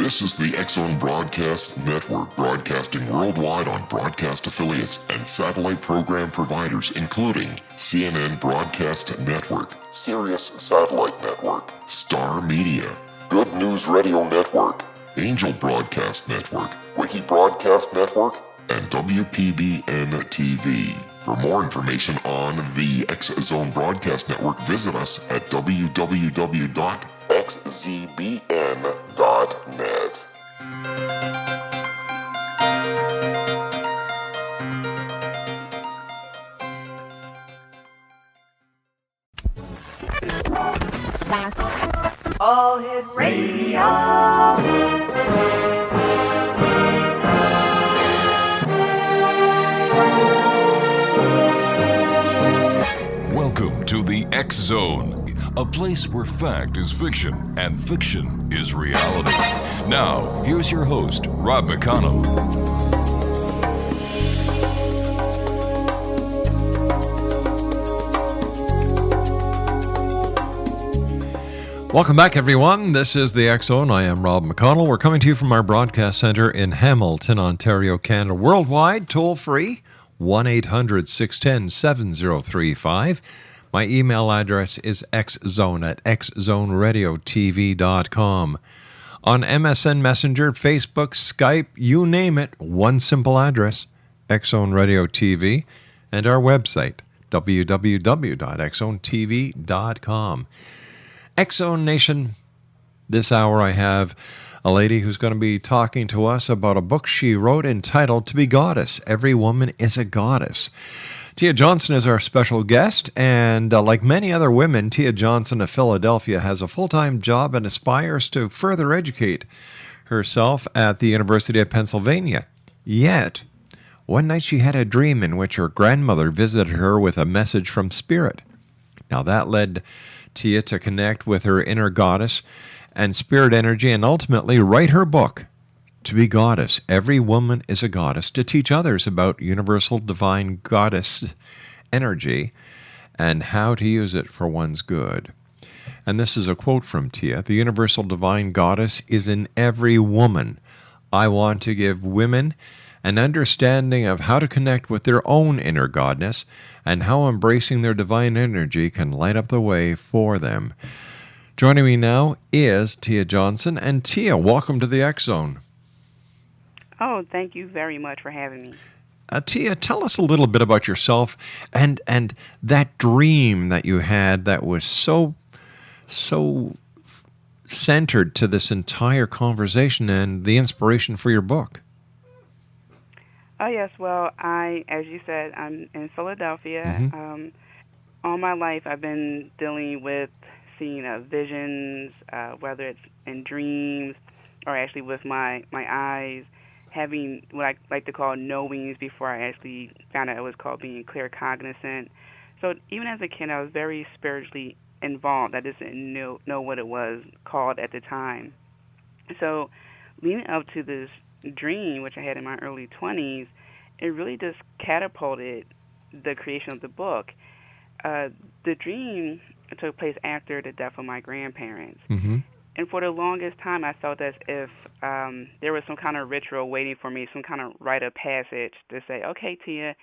This is the X-Zone Broadcast Network, broadcasting worldwide on broadcast affiliates and satellite program providers, including CNN Broadcast Network, Sirius Satellite Network, Star Media, Good News Radio Network, Angel Broadcast Network, Wiki Broadcast Network, and WPBN TV. For more information on the X-Zone Broadcast Network, visit us at www.xzbn.net. All Hit Radio. Welcome to the X-Zone, a place where fact is fiction and fiction is reality. Now, here's your host, Rob McConnell. Welcome back, everyone. This is the X-Zone. I am Rob McConnell. We're coming to you from our broadcast center in Hamilton, Ontario, Canada. Worldwide, toll-free, 1-800-610-7035. My email address is xzone@xzoneradiotv.com. On MSN Messenger, Facebook, Skype, you name it, one simple address, X-Zone Radio TV, and our website, www.xzonetv.com. X-Zone Nation, this hour I have a lady who's going to be talking to us about a book she wrote entitled To Be Goddess, Every Woman is a Goddess. Tia Johnson is our special guest, and like many other women, Tia Johnson of Philadelphia has a full-time job and aspires to further educate herself at the University of Pennsylvania. Yet, one night she had a dream in which her grandmother visited her with a message from Spirit. Now that led Tia to connect with her inner goddess and spirit energy and ultimately write her book, To Be Goddess, Every Woman is a Goddess, to teach others about universal divine goddess energy and how to use it for one's good. And this is a quote from Tia: "The universal divine goddess is in every woman. I want to give women an understanding of how to connect with their own inner goddess and how embracing their divine energy can light up the way for them." Joining me now is Tia Johnson. And Tia, welcome to the X-Zone. Oh, thank you very much for having me. Tia, tell us a little bit about yourself and that dream that you had that was so centered to this entire conversation and the inspiration for your book. Oh, yes. Well, as you said, I'm in Philadelphia. Mm-hmm. All my life, I've been dealing with seeing visions, whether it's in dreams or actually with my eyes, having what I like to call knowings before I actually found out it was called being claircognizant. So even as a kid, I was very spiritually involved. I just didn't know what it was called at the time. So leading up to this dream, which I had in my early 20s, it really just catapulted the creation of the book. The dream took place after the death of my grandparents. Mm-hmm. And for the longest time, I felt as if there was some kind of ritual waiting for me, some kind of rite of passage to say, okay, Tia,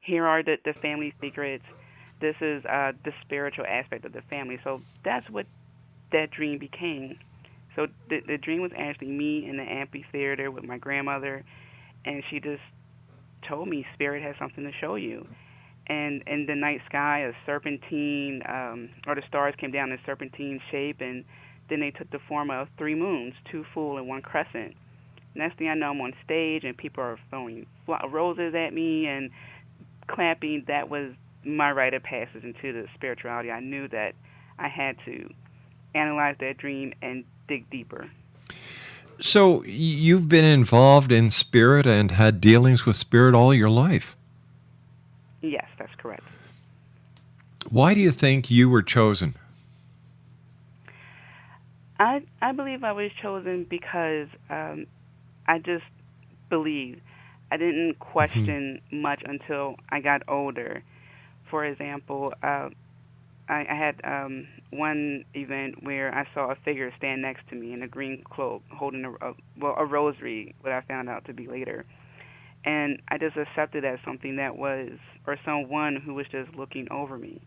here are the family secrets. This is the spiritual aspect of the family. So that's what that dream became. So the dream was actually me in the amphitheater with my grandmother, and she just told me Spirit has something to show you. And in the night sky, a serpentine, or the stars came down in serpentine shape, and then they took the form of 3 moons, 2 full and 1 crescent. Next thing I know, I'm on stage, and people are throwing roses at me and clapping. That was my rite of passage into the spirituality. I knew that I had to analyze that dream and dig deeper. So you've been involved in spirit and had dealings with spirit all your life. Yes, that's correct. Why do you think you were chosen? I believe I was chosen because I just believed. I didn't question much until I got older. For example, I had one event where I saw a figure stand next to me in a green cloak holding a rosary, what I found out to be later. And I just accepted as something that was, or someone who was just looking over me.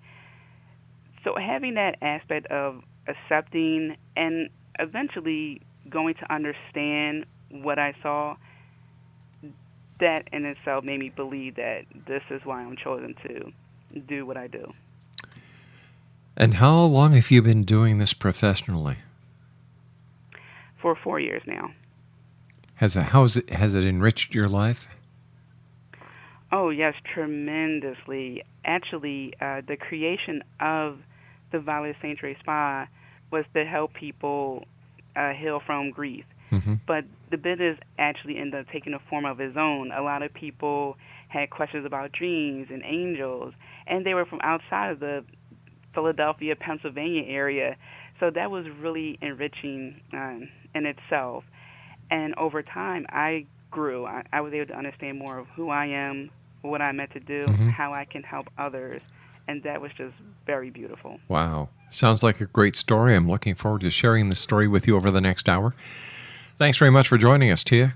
So having that aspect of accepting and eventually going to understand what I saw, that in itself made me believe that this is why I'm chosen to do what I do. And how long have you been doing this professionally? For 4 years now. Has it enriched your life? Oh, yes, tremendously. Actually, the creation of the Violet Sanctuary Spa was to help people heal from grief. Mm-hmm. But the business actually ended up taking a form of its own. A lot of people had questions about dreams and angels, and they were from outside of the Philadelphia, Pennsylvania area. So that was really enriching in itself. And over time, I grew. I was able to understand more of who I am, what I'm meant to do, Mm-hmm. how I can help others. And that was just very beautiful. Wow. Sounds like a great story. I'm looking forward to sharing this story with you over the next hour. Thanks very much for joining us, Tia.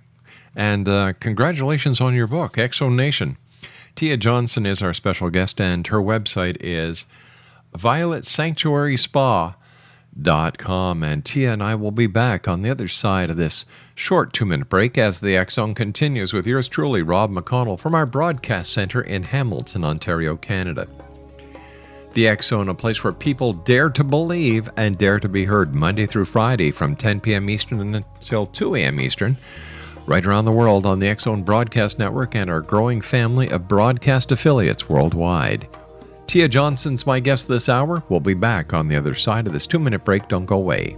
And congratulations on your book, Exo Nation. Tia Johnson is our special guest, and her website is violetsanctuaryspa.com. And Tia and I will be back on the other side of this short 2-minute break as the X Zone continues with yours truly, Rob McConnell, from our broadcast center in Hamilton, Ontario, Canada. The X Zone, a place where people dare to believe and dare to be heard, Monday through Friday from 10 p.m. Eastern until 2 a.m. Eastern, right around the world on the X Zone Broadcast Network and our growing family of broadcast affiliates worldwide. Tia Johnson's my guest this hour. We'll be back on the other side of this 2-minute break. Don't go away.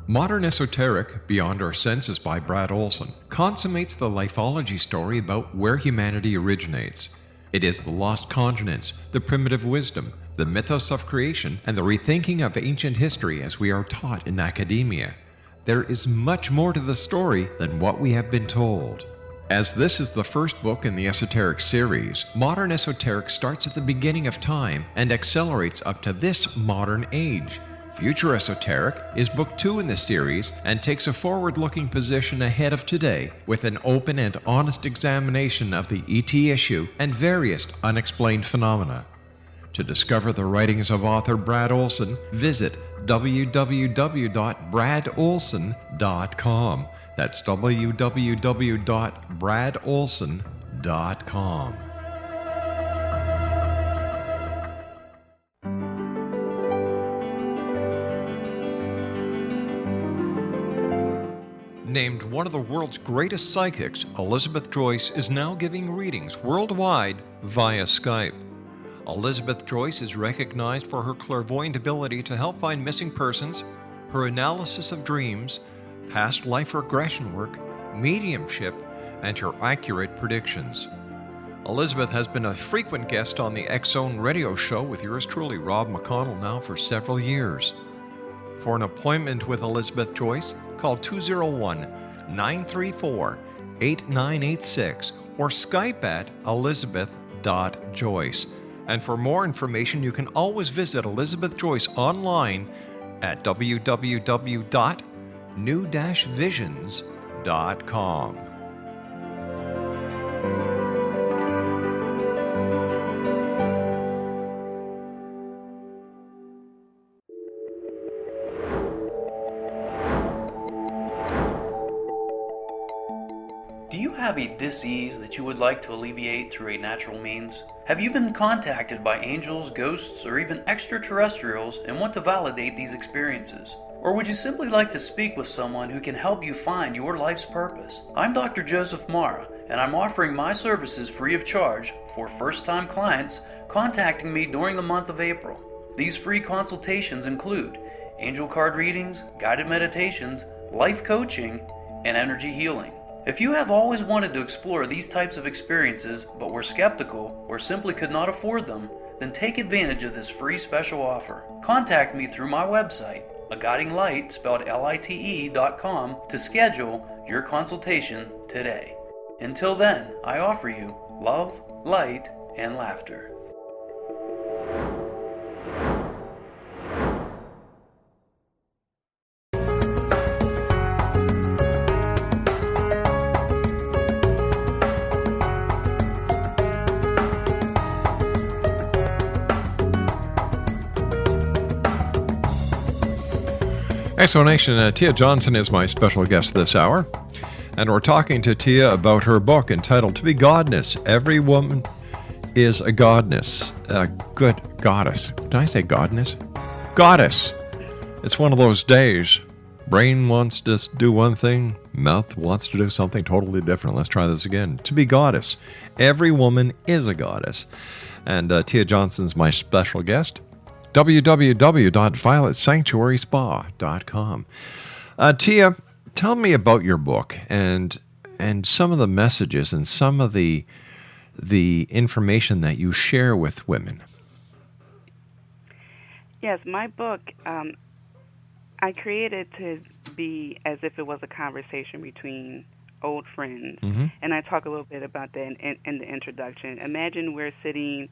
Modern Esoteric, Beyond Our Senses by Brad Olson, consummates the lifeology story about where humanity originates. It is the lost continents, the primitive wisdom, the mythos of creation, and the rethinking of ancient history as we are taught in academia. There is much more to the story than what we have been told. As this is the first book in the Esoteric series, Modern Esoteric starts at the beginning of time and accelerates up to this modern age. Future Esoteric is book 2 in the series and takes a forward-looking position ahead of today with an open and honest examination of the ET issue and various unexplained phenomena. To discover the writings of author Brad Olson, visit www.bradolson.com. That's www.bradolson.com. Named one of the world's greatest psychics, Elizabeth Joyce is now giving readings worldwide via Skype. Elizabeth Joyce is recognized for her clairvoyant ability to help find missing persons, her analysis of dreams, past life regression work, mediumship, and her accurate predictions. Elizabeth has been a frequent guest on the X Zone radio show with yours truly, Rob McConnell, now for several years. For an appointment with Elizabeth Joyce, call 201-934-8986 or Skype at elizabeth.joyce. And for more information, you can always visit Elizabeth Joyce online at www.new-visions.com. Do you have a dis-ease that you would like to alleviate through a natural means? Have you been contacted by angels, ghosts, or even extraterrestrials and want to validate these experiences? Or would you simply like to speak with someone who can help you find your life's purpose? I'm Dr. Joseph Mara, and I'm offering my services free of charge for first-time clients contacting me during the month of April. These free consultations include angel card readings, guided meditations, life coaching, and energy healing. If you have always wanted to explore these types of experiences but were skeptical or simply could not afford them, then take advantage of this free special offer. Contact me through my website, aguidinglight, spelled LITE.com, to schedule your consultation today. Until then, I offer you love, light, and laughter. Explanation, Tia Johnson is my special guest this hour, and we're talking to Tia about her book entitled To Be Godness. Every woman is a godness, a good goddess. Did I say godness? Goddess. It's one of those days. Brain wants to do one thing, mouth wants to do something totally different. Let's try this again. To be goddess. Every woman is a goddess. And Tia Johnson's my special guest. www.violetsanctuaryspa.com. Tia, tell me about your book and some of the messages and some of the information that you share with women. Yes, my book, I created to be as if it was a conversation between old friends. Mm-hmm. And I talk a little bit about that in the introduction. Imagine we're sitting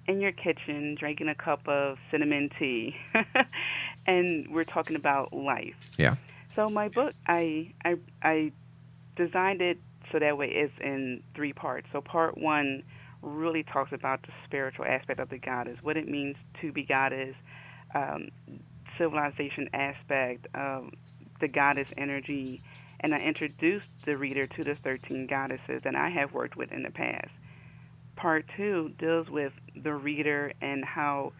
in your kitchen drinking a cup of cinnamon tea and we're talking about life. Yeah. So my book, I designed it so that way it's in 3 parts. So part 1 really talks about the spiritual aspect of the goddess, what it means to be goddess, civilization aspect of the goddess energy, and I introduced the reader to the 13 goddesses that I have worked with in the past. Part 2 deals with the reader and how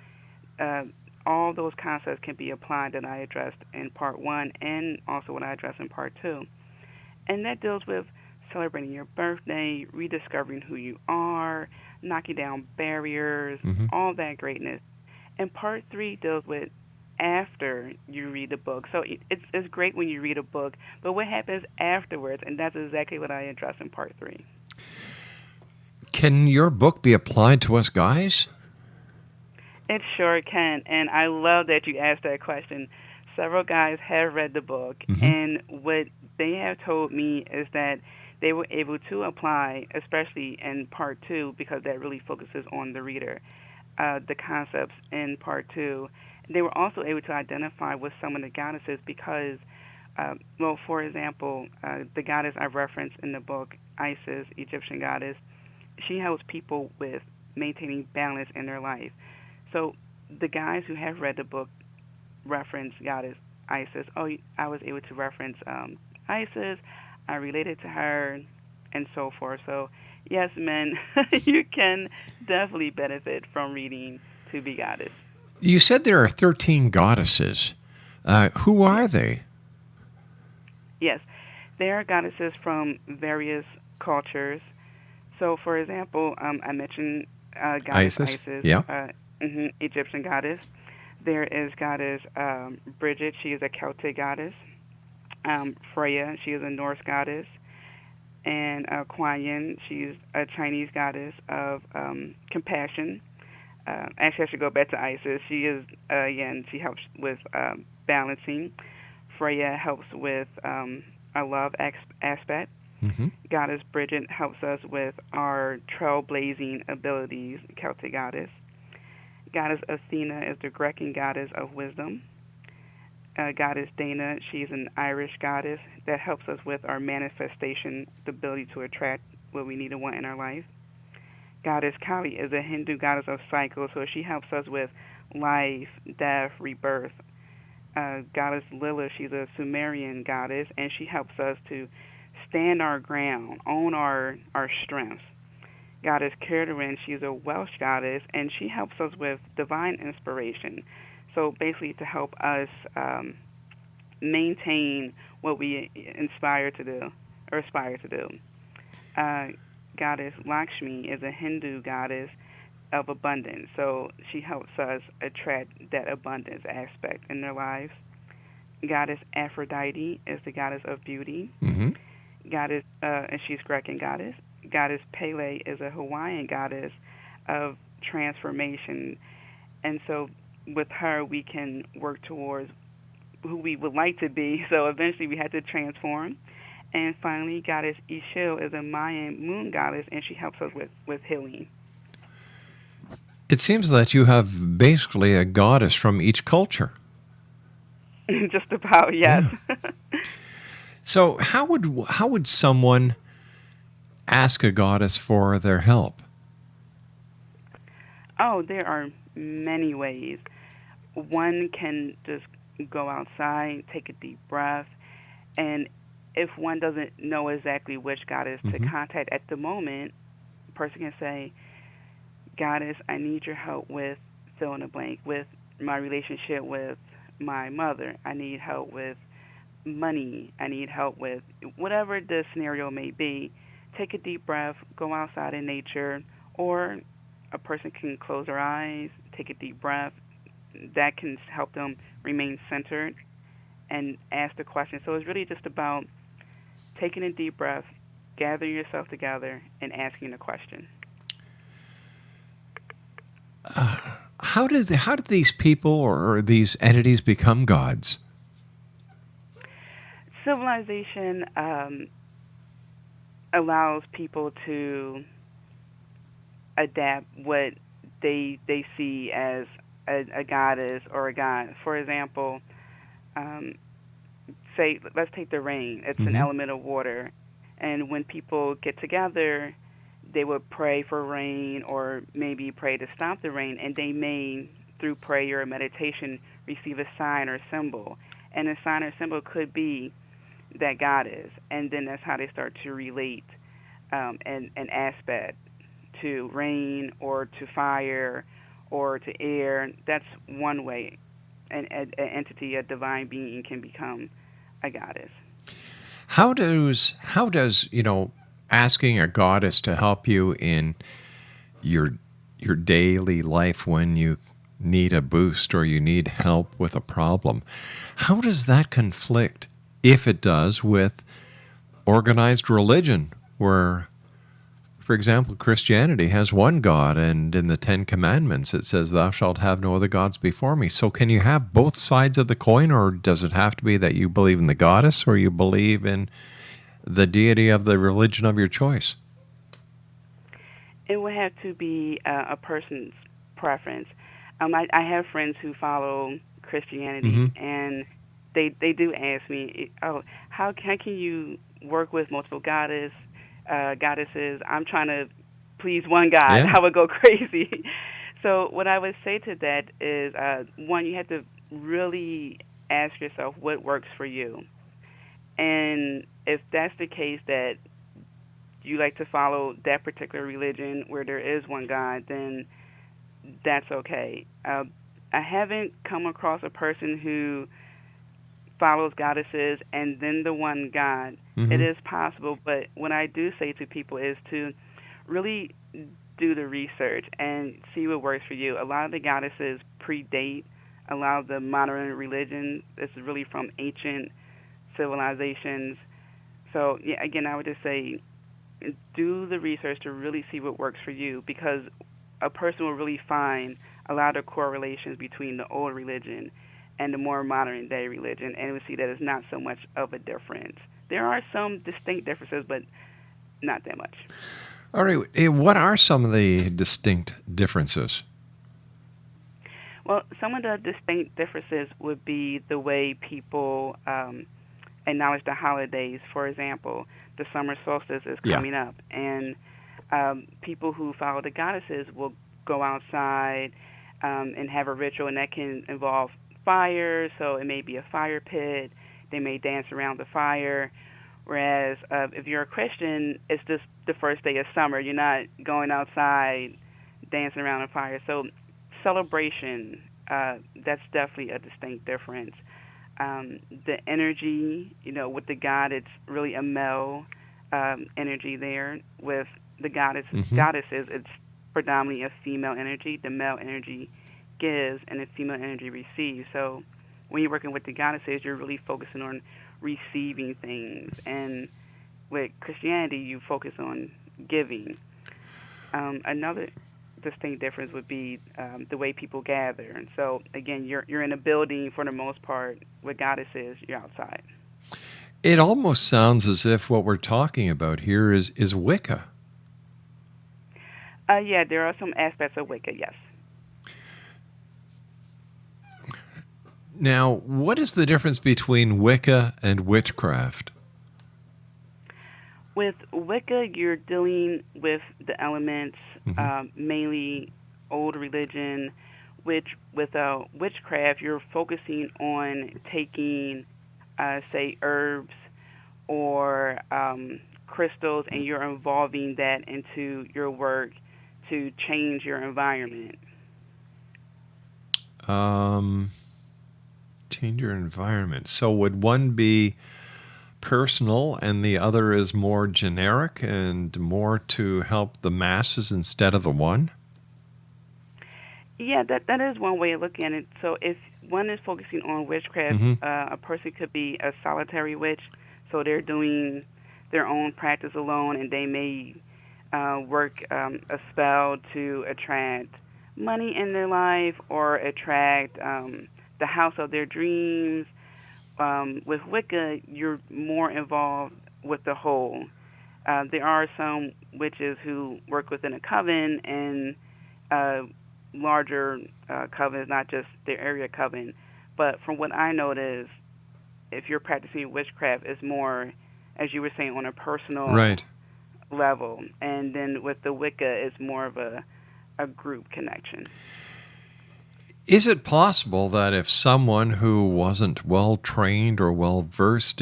all those concepts can be applied that I addressed in Part 1 and also what I addressed in Part 2. And that deals with celebrating your birthday, rediscovering who you are, knocking down barriers, all that greatness. And Part 3 deals with after you read the book. So it's great when you read a book, but what happens afterwards? And that's exactly what I address in Part 3. Can your book be applied to us guys? It sure can, and I love that you asked that question. Several guys have read the book, and what they have told me is that they were able to apply, especially in Part 2, because that really focuses on the reader, the concepts in Part 2. They were also able to identify with some of the goddesses because, for example, the goddess I referenced in the book, Isis, Egyptian goddess, she helps people with maintaining balance in their life. So the guys who have read the book reference goddess Isis. Oh, I was able to reference Isis. I related to her, and so forth. So yes, men, you can definitely benefit from reading To Be Goddess. You said there are 13 goddesses. Who are they? Yes, they are goddesses from various cultures. So, for example, I mentioned goddess Isis, yeah. Egyptian goddess. There is goddess Bridget. She is a Celtic goddess. Freya, she is a Norse goddess. And Kuan Yin, she's a Chinese goddess of compassion. Actually, I should go back to Isis. She is, again, she helps with balancing. Freya helps with a love aspect. Goddess Bridget helps us with our trailblazing abilities, Celtic goddess. Goddess Athena is the Greek goddess of wisdom. Goddess Dana, she's an Irish goddess that helps us with our manifestation, the ability to attract what we need and want in our life. Goddess Kali is a Hindu goddess of cycles, so she helps us with life, death, rebirth. Goddess Lilith, she's a Sumerian goddess, and she helps us to stand our ground, own our strengths. Goddess Cerderin, she's a Welsh goddess, and she helps us with divine inspiration. So basically to help us maintain what we aspire to do. Goddess Lakshmi is a Hindu goddess of abundance, so she helps us attract that abundance aspect in their lives. Goddess Aphrodite is the goddess of beauty. Goddess, and she's Greek goddess. Goddess Pele is a Hawaiian goddess of transformation. And so with her, we can work towards who we would like to be. So eventually we had to transform. And finally, Goddess Ishil is a Mayan moon goddess, and she helps us with healing. It seems that you have basically a goddess from each culture. Just about, yes. Yeah. So how would someone ask a goddess for their help? Oh, there are many ways. One can just go outside, take a deep breath, and if one doesn't know exactly which goddess to contact at the moment, a person can say, Goddess, I need your help with fill in the blank, with my relationship with my mother. I need help with money. I need help with whatever the scenario may be. Take a deep breath, go outside in nature, or a person can close their eyes, take a deep breath. That can help them remain centered and ask the question. So it's really just about taking a deep breath, gathering yourself together, and asking the question. How did these people or these entities become gods? Civilization allows people to adapt what they see as a goddess or a god. For example, let's take the rain. It's an element of water, and when people get together, they would pray for rain or maybe pray to stop the rain, and they may, through prayer or meditation, receive a sign or symbol. And a sign or symbol could be that goddess, and then that's how they start to relate an aspect to rain or to fire or to air. That's one way an entity, a divine being, can become a goddess. How does asking a goddess to help you in your daily life when you need a boost or you need help with a problem, how does that conflict, if it does, with organized religion, where, for example, Christianity has one God, and in the Ten Commandments it says, thou shalt have no other gods before me. So can you have both sides of the coin, or does it have to be that you believe in the goddess or you believe in the deity of the religion of your choice? It would have to be a person's preference. I have friends who follow Christianity, and they do ask me, oh, how can you work with multiple goddesses? I'm trying to please one God. Yeah. I would go crazy. So what I would say to that is, one, you have to really ask yourself what works for you. And if that's the case, that you like to follow that particular religion where there is one God, then that's okay. I haven't come across a person who follows goddesses and then the one God. It is possible, but what I do say to people is to really do the research and see what works for you. A lot of the goddesses predate a lot of the modern religions. It's really from ancient civilizations. So, yeah, again, I would just say do the research to really see what works for you, because a person will really find a lot of correlations between the old religion and the more modern day religion, and we see that it's not so much of a difference. There are some distinct differences, but not that much. All right. What are some of the distinct differences? Well, some of the distinct differences would be the way people acknowledge the holidays. For example, the summer solstice is coming up, and people who follow the goddesses will go outside and have a ritual, and that can involve fire. So it may be a fire pit. They may dance around the fire. Whereas if you're a Christian, it's just the first day of summer. You're not going outside dancing around a fire. So celebration, that's definitely a distinct difference. The energy, with the God, it's really a male energy there. With the goddesses, it's predominantly a female energy. The male energy gives and the female energy receives. So when you're working with the goddesses, you're really focusing on receiving things. And with Christianity, you focus on giving. Another distinct difference would be the way people gather. And so, again, you're in a building for the most part. With goddesses, you're outside. It almost sounds as if what we're talking about here is Wicca. Yeah, there are some aspects of Wicca, yes. Now, what is the difference between Wicca and witchcraft? With Wicca, you're dealing with the elements, mainly old religion, which with witchcraft, you're focusing on taking, say, herbs or crystals, and you're involving that into your work to change your environment. Change your environment. So would one be personal and the other is more generic and more to help the masses instead of the one? Yeah, that is one way of looking at it. So if one is focusing on witchcraft, a person could be a solitary witch, so they're doing their own practice alone, and they may work a spell to attract money in their life or attract the house of their dreams. With Wicca, you're more involved with the whole. There are some witches who work within a coven and larger covens, not just their area coven. But from what I noticed, if you're practicing witchcraft, it's more, as you were saying, on a personal level. And then with the Wicca, it's more of a group connection. Is it possible that if someone who wasn't well trained or well versed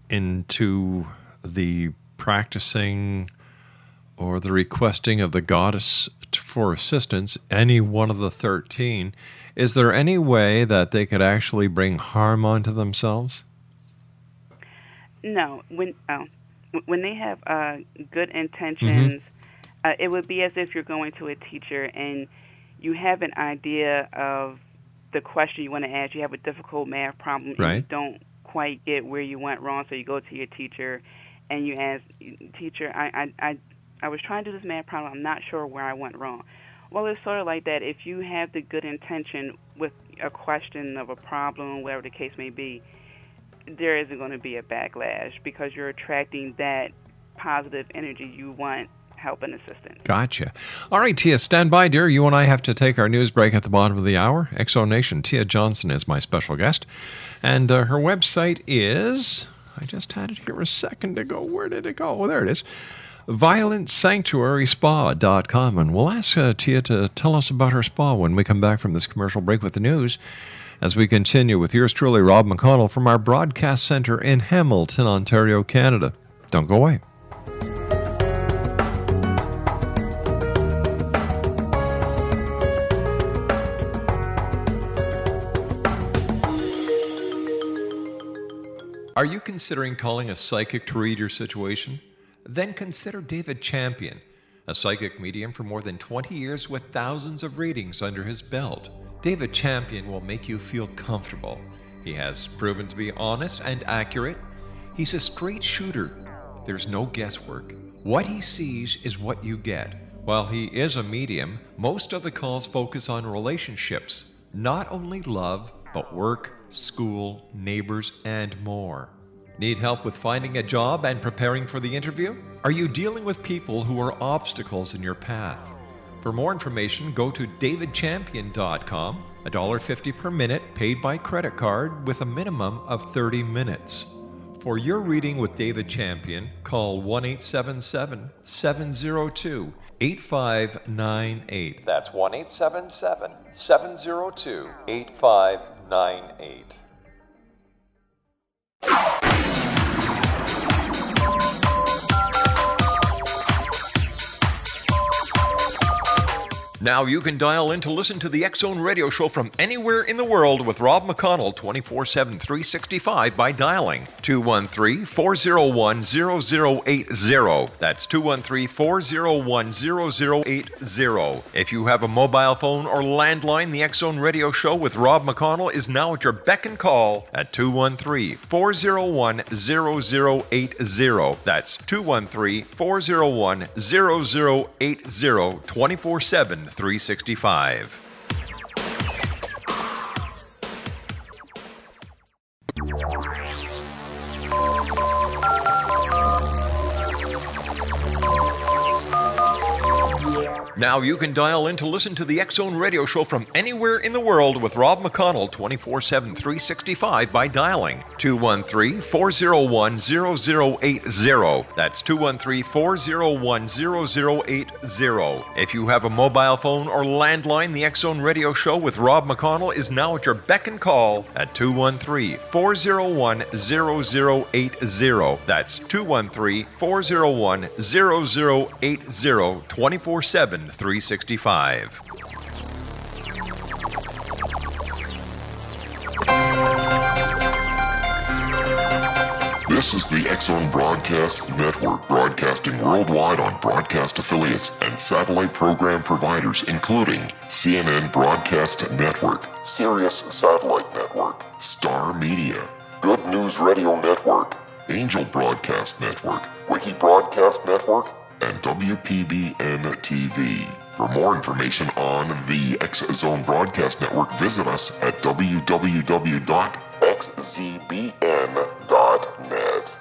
into the practicing or the requesting of the goddess for assistance, any one of the 13, is there any way that they could actually bring harm onto themselves? No. When they have good intentions, it would be as if you're going to a teacher and you have an idea of the question you want to ask. You have a difficult math problem and you don't quite get where you went wrong, so you go to your teacher and you ask, teacher, I was trying to do this math problem. I'm not sure where I went wrong. Well, it's sort of like that. If you have the good intention with a question of a problem, whatever the case may be, there isn't going to be a backlash because you're attracting that positive energy you want. Help and assistance. Gotcha. All right, Tia, stand by, dear. You and I have to take our news break at the bottom of the hour. Exo Nation, Tia Johnson is my special guest. And her website is, I just had it here a second ago. Where did it go? Oh, there it is. ViolentSanctuarySpa.com. And we'll ask Tia to tell us about her spa when we come back from this commercial break with the news, as we continue with yours truly, Rob McConnell, from our broadcast center in Hamilton, Ontario, Canada. Don't go away. Are you considering calling a psychic to read your situation? Then consider David Champion, a psychic medium for more than 20 years with thousands of readings under his belt. David Champion will make you feel comfortable. He has proven to be honest and accurate. He's a straight shooter. There's no guesswork. What he sees is what you get. While he is a medium, most of the calls focus on relationships, not only love, but work, school, neighbors, and more. Need help with finding a job and preparing for the interview? Are you dealing with people who are obstacles in your path? For more information, go to davidchampion.com, $1.50 per minute paid by credit card with a minimum of 30 minutes. For your reading with David Champion, call 1-877-702-8598. That's 1-877-702-8598. Now you can dial in to listen to the X-Zone radio show from anywhere in the world with Rob McConnell 24/7, 365 by dialing 213-401-0080. That's 213-401-0080. If you have a mobile phone or landline, the X-Zone radio show with Rob McConnell is now at your beck and call at 213-401-0080. That's 213-401-0080, 24/7, 365. Now you can dial in to listen to the X-Zone radio show from anywhere in the world with Rob McConnell 24/7, 365 by dialing 213-401-0080. That's 213-401-0080. If you have a mobile phone or landline, the X-Zone radio show with Rob McConnell is now at your beck and call at 213-401-0080. That's 213-401-0080, 24/7, 365. This is the X-Zone Broadcast Network, broadcasting worldwide on broadcast affiliates and satellite program providers, including CNN Broadcast Network, Sirius Satellite Network, Star Media, Good News Radio Network, Angel Broadcast Network, Wiki Broadcast Network, and WPBN TV. For more information on the X-Zone Broadcast Network, visit us at www.xzbn.net.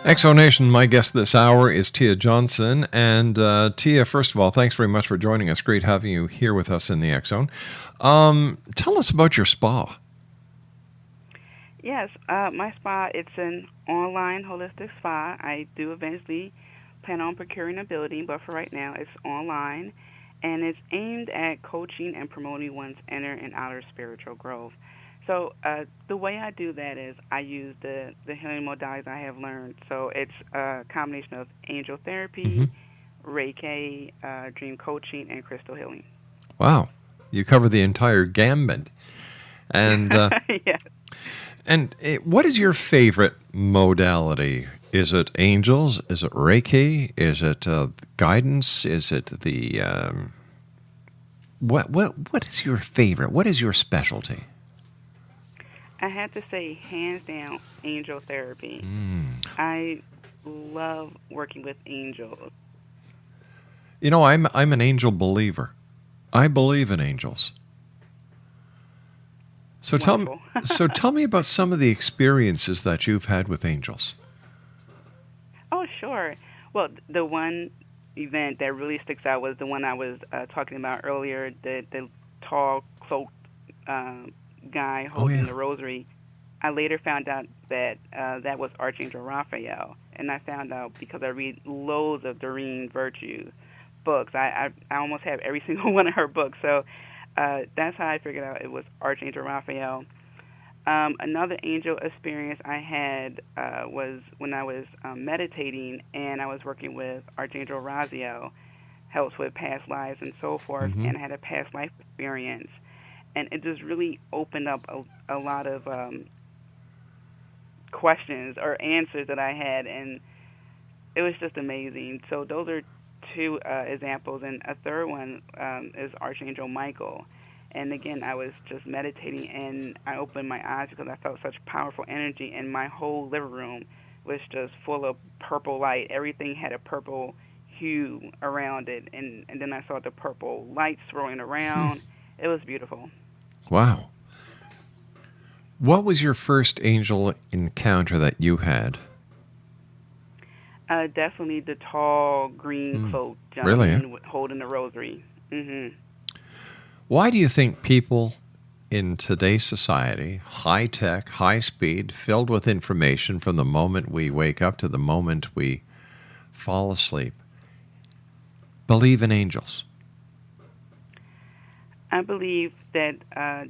Exonation, my guest this hour is Tia Johnson. And Tia, first of all, thanks very much for joining us. Great having you here with us in the X-Zone. Tell us about your spa. Yes, my spa, it's an online holistic spa. I do eventually plan on procuring a building, but for right now it's online, and it's aimed at coaching and promoting one's inner and outer spiritual growth. So the way I do that is I use the healing modalities I have learned. So it's a combination of angel therapy, Reiki, dream coaching, and crystal healing. Wow, you cover the entire gambit. And Yes. And what is your favorite modality? Is it angels? Is it Reiki? Is it guidance? Is it the what is your favorite? What is your specialty? I have to say, hands down, angel therapy. I love working with angels. You know, I'm an angel believer. I believe in angels. So tell me about some of the experiences that you've had with angels. Oh, sure. Well, the one event that really sticks out was the one I was talking about earlier, the tall, cloaked guy holding the rosary. I later found out that that was Archangel Raphael, and I found out because I read loads of Doreen Virtue books. I almost have every single one of her books, so that's how I figured out it was Archangel Raphael. Another angel experience I had was when I was meditating, and I was working with Archangel Raziel, helps with past lives and so forth, and I had a past life experience. And it just really opened up a lot of questions or answers that I had, and it was just amazing. So those are two examples, and a third one is Archangel Michael. And again, I was just meditating, and I opened my eyes because I felt such powerful energy, and my whole living room was just full of purple light. Everything had a purple hue around it, and then I saw the purple lights swirling around. It was beautiful. Wow. What was your first angel encounter that you had? Definitely the tall green cloak gentleman holding the rosary. Why do you think people in today's society, high tech, high speed, filled with information from the moment we wake up to the moment we fall asleep, believe in angels? I believe that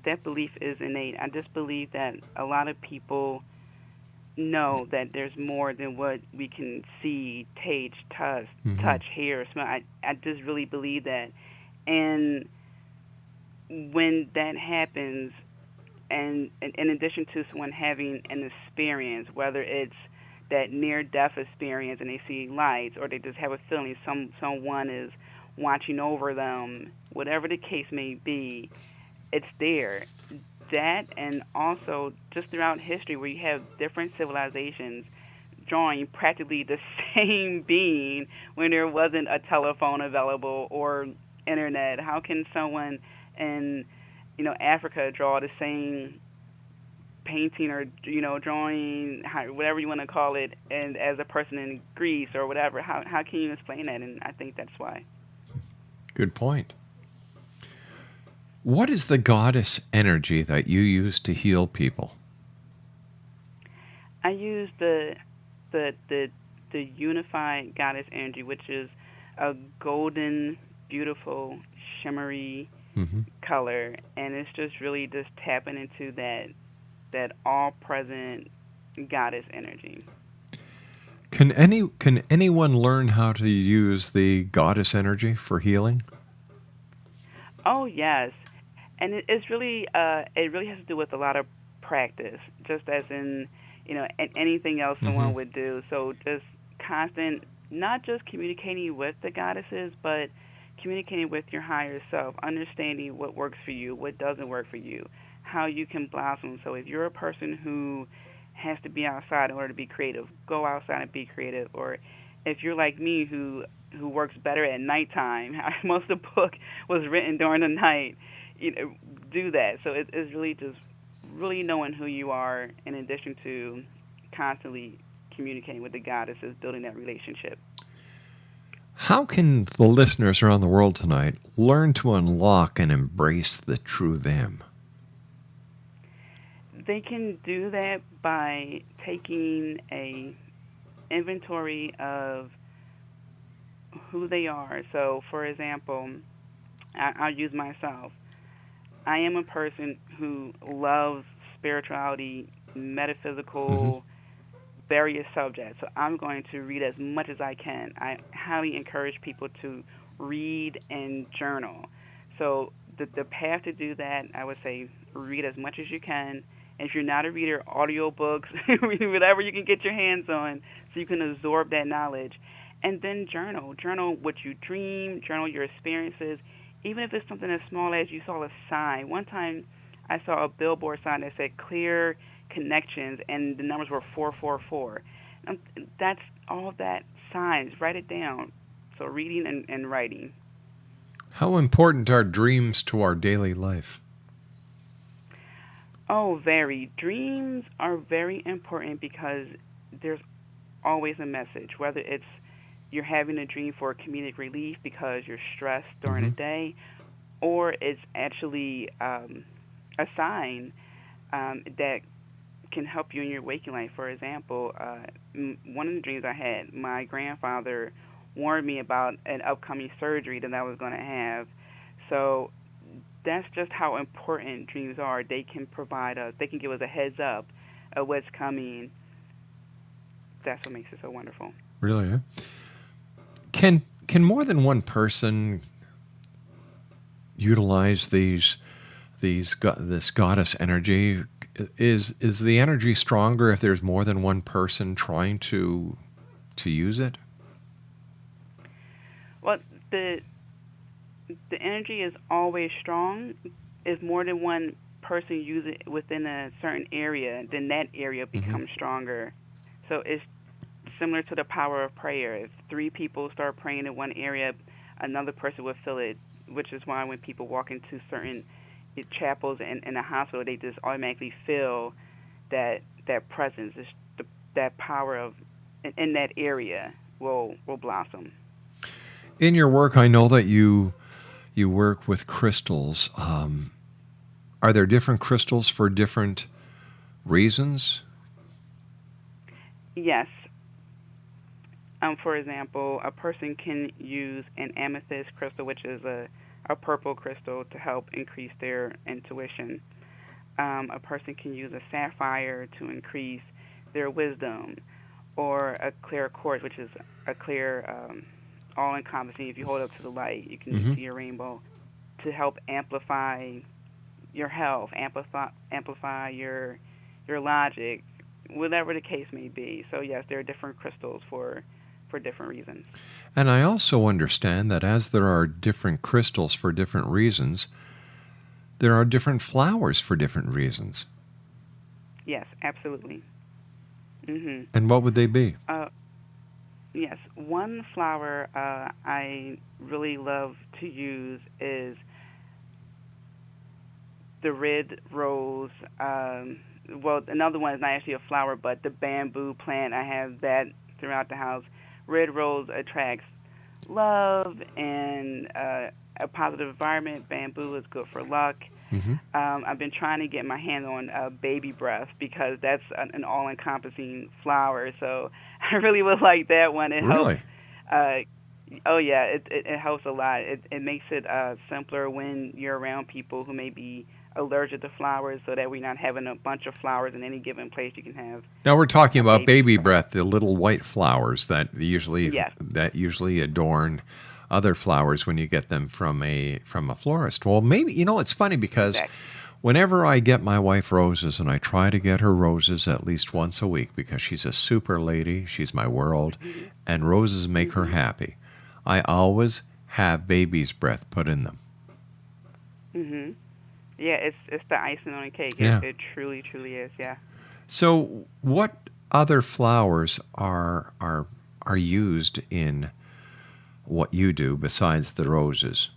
that belief is innate. I just believe that a lot of people know that there's more than what we can see, taste, touch, hear, smell. I just really believe that. And when that happens, and in addition to someone having an experience, whether it's that near-death experience and they see lights, or they just have a feeling someone is watching over them, whatever the case may be, it's there. That, and also just throughout history where you have different civilizations drawing practically the same being when there wasn't a telephone available or internet. How can someone in Africa draw the same painting or drawing, whatever you want to call it, and as a person in Greece or whatever? How can you explain that? And I think that's why. Good point. What is the goddess energy that you use to heal people? I use the unified goddess energy, which is a golden, beautiful, shimmery color, and it's just really just tapping into that all-present goddess energy. Can anyone learn how to use the goddess energy for healing? Oh yes, and it's really it really has to do with a lot of practice, just as in anything else someone would do. So just constant, not just communicating with the goddesses, but communicating with your higher self, understanding what works for you, what doesn't work for you, how you can blossom. So if you're a person who has to be outside in order to be creative, go outside and be creative. Or if you're like me who works better at nighttime, most of the book was written during the night, do that. So it's really just really knowing who you are, in addition to constantly communicating with the goddesses, building that relationship. How can the listeners around the world tonight learn to unlock and embrace the true them? They can do that by taking a inventory of who they are. So, for example, I'll use myself. I am a person who loves spirituality, metaphysical, various subjects. So I'm going to read as much as I can. I highly encourage people to read and journal. So the path to do that, I would say, read as much as you can. And if you're not a reader, audiobooks, whatever you can get your hands on, so you can absorb that knowledge. And then journal. Journal what you dream, journal your experiences, even if it's something as small as you saw a sign. One time I saw a billboard sign that said clear connections, and the numbers were 444. That's all that signs. Write it down. So reading and writing. How important are dreams to our daily life? Oh, very. Dreams are very important because there's always a message, whether it's you're having a dream for comedic relief because you're stressed during the day, or it's actually a sign that can help you in your waking life. For example, one of the dreams I had, my grandfather warned me about an upcoming surgery that I was going to have. So that's just how important dreams are. They can provide us, they can give us a heads up of what's coming. That's what makes it so wonderful. Really, eh? Can more than one person utilize this goddess energy? Is the energy stronger if there's more than one person trying to use it? Well, the energy is always strong. If more than one person use it within a certain area, then that area becomes stronger. So it's similar to the power of prayer. If 3 people start praying in one area, another person will feel it, which is why when people walk into certain chapels in a hospital, they just automatically feel that presence, that power of in that area will blossom. In your work, I know that you work with crystals. Are there different crystals for different reasons? Yes. For example, a person can use an amethyst crystal, which is a purple crystal, to help increase their intuition. A person can use a sapphire to increase their wisdom, or a clear quartz, which is a clear, all-encompassing. If you hold up to the light, you can Mm-hmm. see a rainbow, to help amplify your health, amplify your logic, whatever the case may be. So yes, there are different crystals for different reasons. And I also understand that as there are different crystals for different reasons, there are different flowers for different reasons. Yes, absolutely. Mhm. And what would they be? Yes, one flower I really love to use is the red rose. Well, another one is not actually a flower, but the bamboo plant. I have that throughout the house. Red rose attracts love and a positive environment. Bamboo is good for luck. Mm-hmm. I've been trying to get my hand on baby breath because that's an all-encompassing flower. So I really would like that one. It helps. Really? Oh yeah, it helps a lot. It makes it simpler when you're around people who may be allergic to flowers, so that we're not having a bunch of flowers in any given place. You can have Now we're talking a about baby breath. breath, the little white flowers Yes. that usually adorn other flowers when you get them from a florist. Well, maybe it's funny because Exactly. whenever I get my wife roses, and I try to get her roses at least once a week because she's a super lady, she's my world, Mhm. and roses make her Mhm. happy. I always have baby's breath put in them. Mhm. Yeah, it's the icing on the cake. Yeah. It truly is. Yeah. So, what other flowers are used in what you do besides the roses?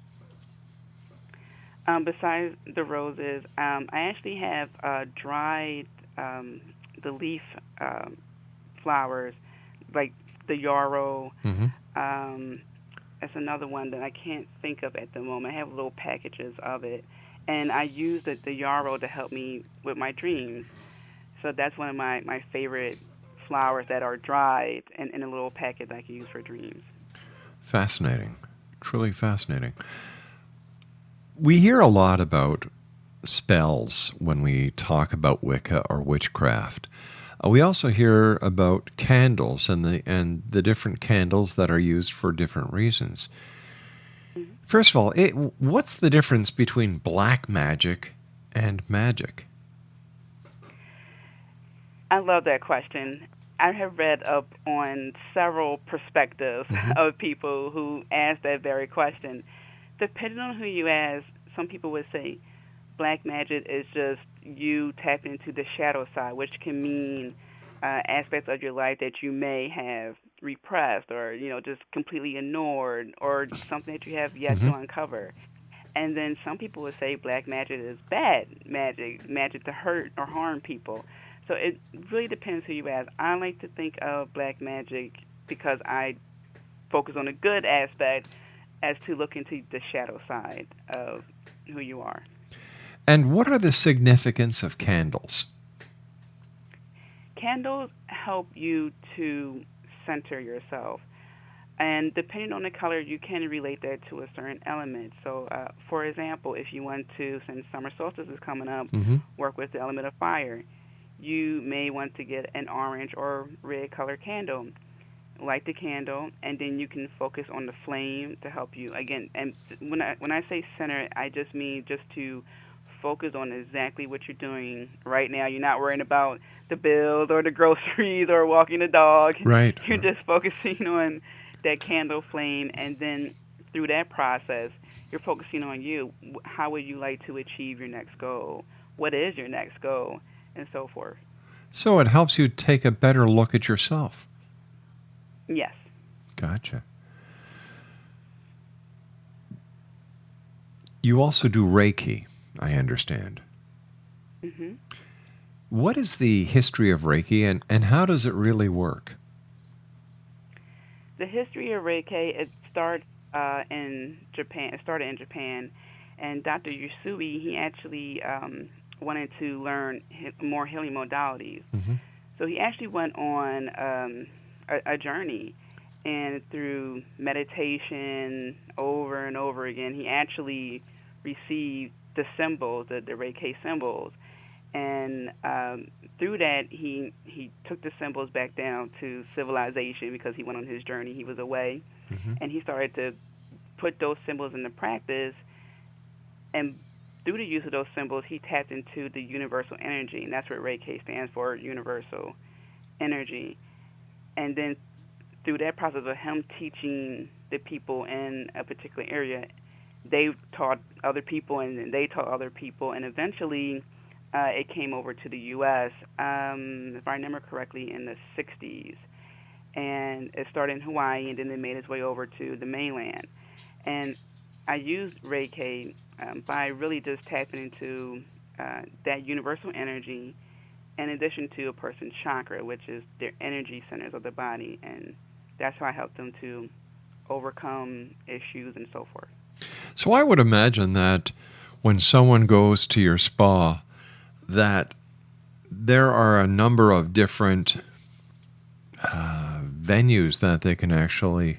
Besides the roses, I actually have dried the leaf flowers, like the yarrow. Mm-hmm. Um, that's another one that I can't think of at the moment. I have little packages of it, and I use the yarrow to help me with my dreams. So that's one of my favorite flowers that are dried and in a little packet that I can use for dreams. Fascinating, truly fascinating. We hear a lot about spells when we talk about Wicca or witchcraft. We also hear about candles and the different candles that are used for different reasons. Mhm. First of all, what's the difference between black magic and magic? I love that question. I have read up on several perspectives Mm-hmm. of people who ask that very question. Depending on who you ask, some people would say black magic is just you tapping into the shadow side, which can mean aspects of your life that you may have repressed or just completely ignored, or something that you have yet Mm-hmm. to uncover. And then some people would say black magic is bad magic, magic to hurt or harm people. So it really depends who you ask. I like to think of black magic because I focus on the good aspect as to look into the shadow side of who you are. And what are the significance of candles? Candles help you to center yourself. And depending on the color, you can relate that to a certain element. So, for example, if you want to, since summer solstice is coming up, Mm-hmm. work with the element of fire, you may want to get an orange or red color candle. Light the candle, and then you can focus on the flame to help you. Again, and when I say center, I just mean just to focus on exactly what you're doing right now. You're not worrying about the bills or the groceries or walking the dog. Right. You're just focusing on that candle flame, and then through that process, you're focusing on you. How would you like to achieve your next goal? What is your next goal? And so forth. So it helps you take a better look at yourself. Yes. Gotcha. You also do Reiki, I understand. Mhm. What is the history of Reiki, and how does it really work? The history of Reiki, it starts in Japan. It started in Japan, and Dr. Yusui, he actually wanted to learn more healing modalities. Mm-hmm. So he actually went on a journey, and through meditation over and over again, he actually received the symbols, the Reiki symbols, And through that, he took the symbols back down to civilization because he went on his journey. He was away, and he started to put those symbols into practice. And through the use of those symbols, he tapped into the universal energy, and that's what Reiki stands for, universal energy. And then through that process of him teaching the people in a particular area, they taught other people, and then they taught other people, and eventually it came over to the U.S., if I remember correctly, in the 60s. And it started in Hawaii, and then it made its way over to the mainland. And I used Reiki by really just tapping into that universal energy in addition to a person's chakra, which is their energy centers of the body. And that's how I help them to overcome issues and so forth. So I would imagine that when someone goes to your spa, that there are a number of different venues that they can actually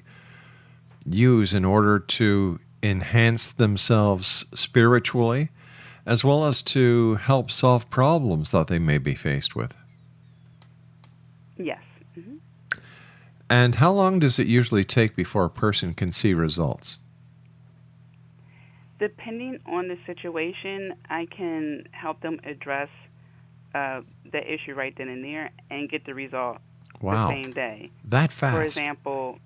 use in order to enhance themselves spiritually, as well as to help solve problems that they may be faced with. Yes. Mm-hmm. And how long does it usually take before a person can see results? Depending on the situation, I can help them address the issue right then and there and get the result the same day. That fast. For example,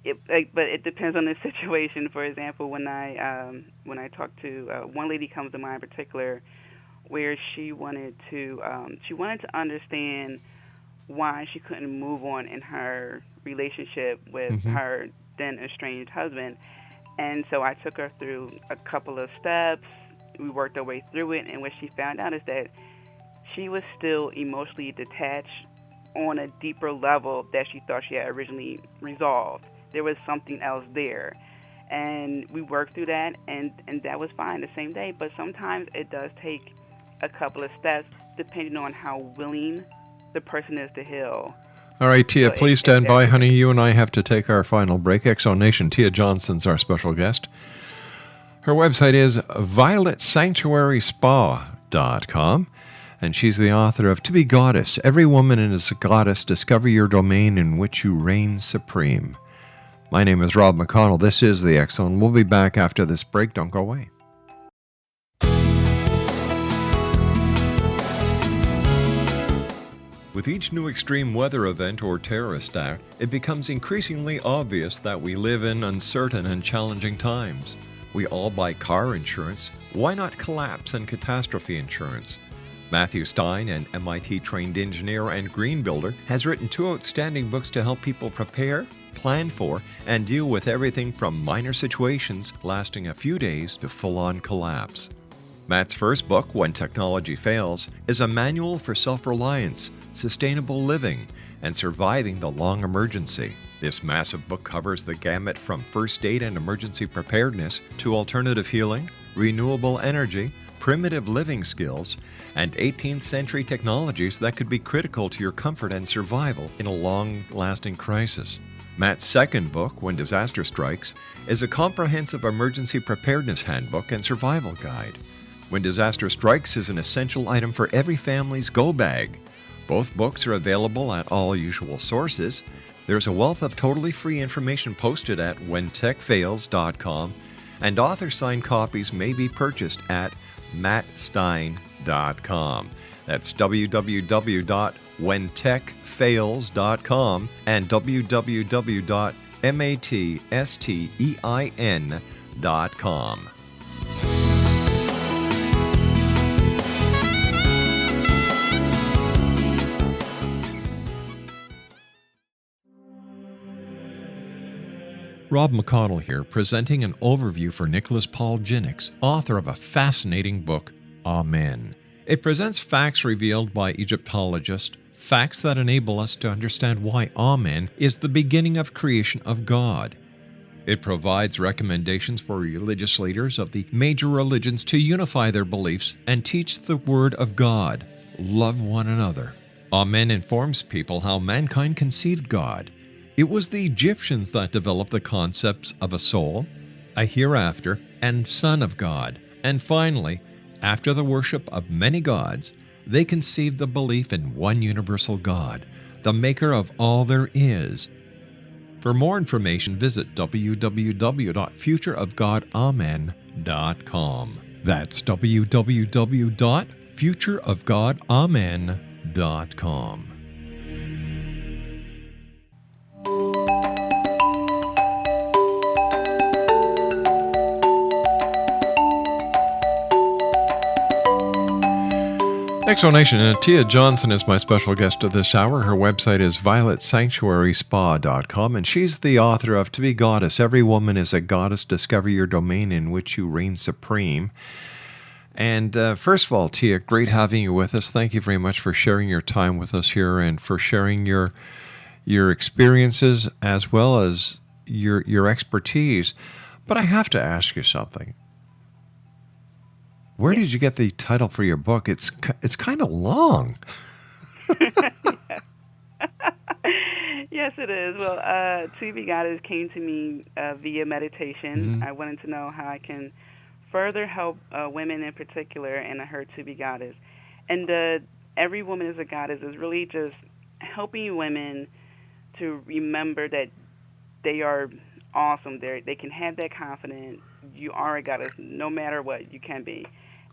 but it depends on the situation. For example, when I talk to one lady comes to mind in particular, where she wanted to understand why she couldn't move on in her relationship with her then estranged husband. And so I took her through a couple of steps. We worked our way through it, and what she found out is that she was still emotionally detached on a deeper level that she thought she had originally resolved. There was something else there. And we worked through that, and that was fine the same day. But sometimes it does take a couple of steps depending on how willing the person is to heal. All right, Tia, please stand by, honey. You and I have to take our final break. Exo Nation, Tia Johnson's our special guest. Her website is violetsanctuaryspa.com, and she's the author of To Be Goddess, Every Woman is a Goddess, Discover Your Domain in Which You Reign Supreme. My name is Rob McConnell. This is The X Zone. We'll be back after this break. Don't go away. With each new extreme weather event or terrorist act, it becomes increasingly obvious that we live in uncertain and challenging times. We all buy car insurance. Why not collapse and catastrophe insurance? Matthew Stein, an MIT-trained engineer and green builder, has written 2 outstanding books to help people prepare, plan for, and deal with everything from minor situations lasting a few days to full-on collapse. Matt's first book, When Technology Fails, is a manual for self-reliance, sustainable living, and surviving the long emergency. This massive book covers the gamut from first aid and emergency preparedness to alternative healing, renewable energy, primitive living skills, and 18th century technologies that could be critical to your comfort and survival in a long-lasting crisis. Matt's second book, When Disaster Strikes, is a comprehensive emergency preparedness handbook and survival guide. When Disaster Strikes is an essential item for every family's go bag. Both books are available at all usual sources. There's a wealth of totally free information posted at whentechfails.com, and author-signed copies may be purchased at mattstein.com. That's www.whentechfails.com and www.mattstein.com. Rob McConnell here, presenting an overview for Nicholas Paul Jennings, author of a fascinating book, Amen. It presents facts revealed by Egyptologists, facts that enable us to understand why Amen is the beginning of creation of God. It provides recommendations for religious leaders of the major religions to unify their beliefs and teach the Word of God. Love one another. Amen informs people how mankind conceived God. It was the Egyptians that developed the concepts of a soul, a hereafter, and Son of God. And finally, after the worship of many gods, They conceived the belief in one universal God, the maker of all there is. For more information, visit www.futureofgodamen.com. That's www.futureofgodamen.com. Exonation. Tia Johnson is my special guest of this hour. Her website is violetsanctuaryspa.com, and she's the author of To Be Goddess, Every Woman is a Goddess, Discover Your Domain in Which You Reign Supreme. And first of all, Tia, great having you with us. Thank you very much for sharing your time with us here and for sharing your experiences as well as your expertise. But I have to ask you something. Where did you get the title for your book? It's kind of long. Yes, it is. Well, To Be Goddess came to me via meditation. I wanted to know how I can further help women in particular, and I heard To Be Goddess. And Every Woman is a Goddess is really just helping women to remember that they are awesome. They can have that confidence. You are a goddess, no matter what you can be,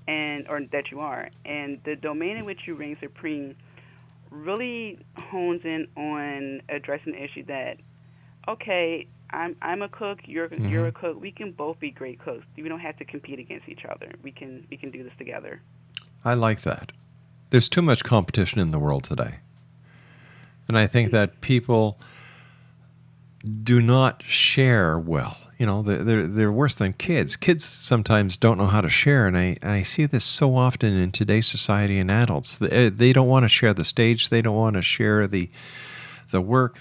or that you are. And the domain in which you reign supreme really hones in on addressing the issue that, okay, I'm a cook, you're a cook. We can both be great cooks. We don't have to compete against each other. We can do this together. I like that. There's too much competition in the world today. And I think that people do not share well. You know, they're worse than kids. Kids sometimes don't know how to share, and I see this so often in today's society and adults. They don't want to share the stage. They don't want to share the work.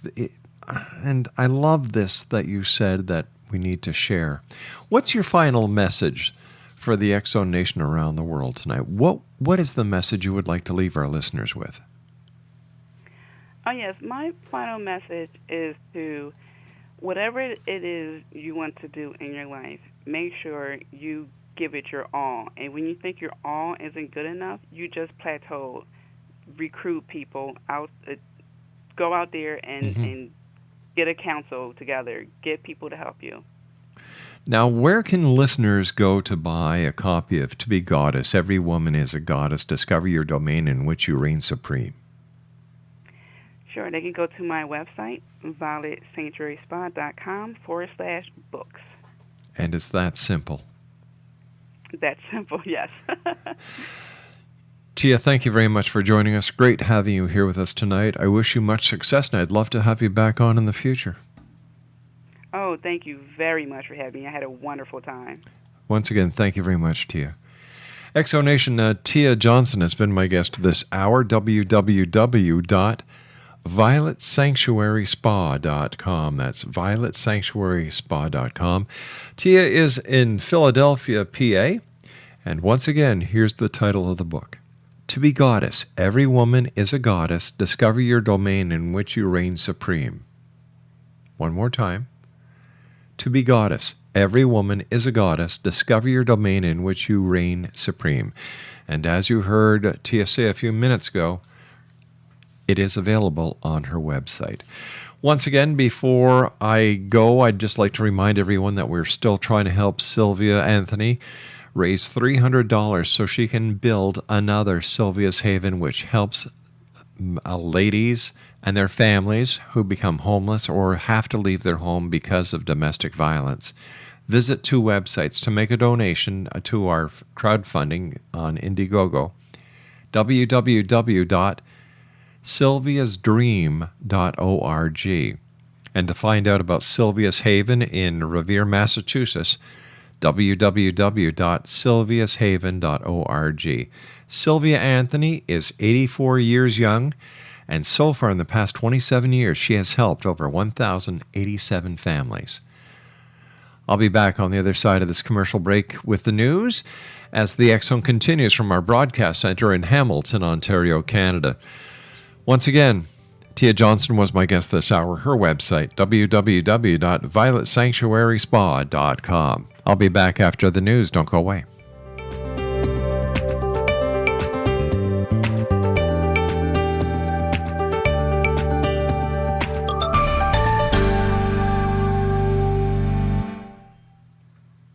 And I love this that you said that we need to share. What's your final message for the X-Zone Nation around the world tonight? What is the message you would like to leave our listeners with? Oh, yes. My final message is to, whatever it is you want to do in your life, make sure you give it your all. And when you think your all isn't good enough, you just plateau. Recruit people out, go out there and get a council together. Get people to help you. Now, where can listeners go to buy a copy of To Be Goddess, Every Woman is a Goddess, Discover Your Domain in Which You Reign Supreme? Sure, they can go to my website, violetsanctuaryspa.com/books. And it's that simple. That's simple, yes. Tia, thank you very much for joining us. Great having you here with us tonight. I wish you much success, and I'd love to have you back on in the future. Oh, thank you very much for having me. I had a wonderful time. Once again, thank you very much, Tia. Exonation, Tia Johnson has been my guest this hour. www.violetsanctuaryspa.com. That's violetsanctuaryspa.com. Tia is in Philadelphia, PA. And once again, here's the title of the book. To Be Goddess, Every Woman is a Goddess. Discover Your Domain in Which You Reign Supreme. One more time. To Be Goddess, Every Woman is a Goddess. Discover Your Domain in Which You Reign Supreme. And as you heard Tia say a few minutes ago, it is available on her website. Once again, before I go, I'd just like to remind everyone that we're still trying to help Sylvia Anthony raise $300 so she can build another Sylvia's Haven, which helps ladies and their families who become homeless or have to leave their home because of domestic violence. Visit two websites to make a donation to our crowdfunding on Indiegogo. www.sylviasdream.org. And to find out about Sylvia's Haven in Revere, Massachusetts, www.sylviashaven.org. Sylvia Anthony is 84 years young, and so far in the past 27 years, she has helped over 1,087 families. I'll be back on the other side of this commercial break with the news as the X-Zone continues from our broadcast center in Hamilton, Ontario, Canada. Once again, Tia Johnson was my guest this hour. Her website, www.violetsanctuaryspa.com. I'll be back after the news. Don't go away.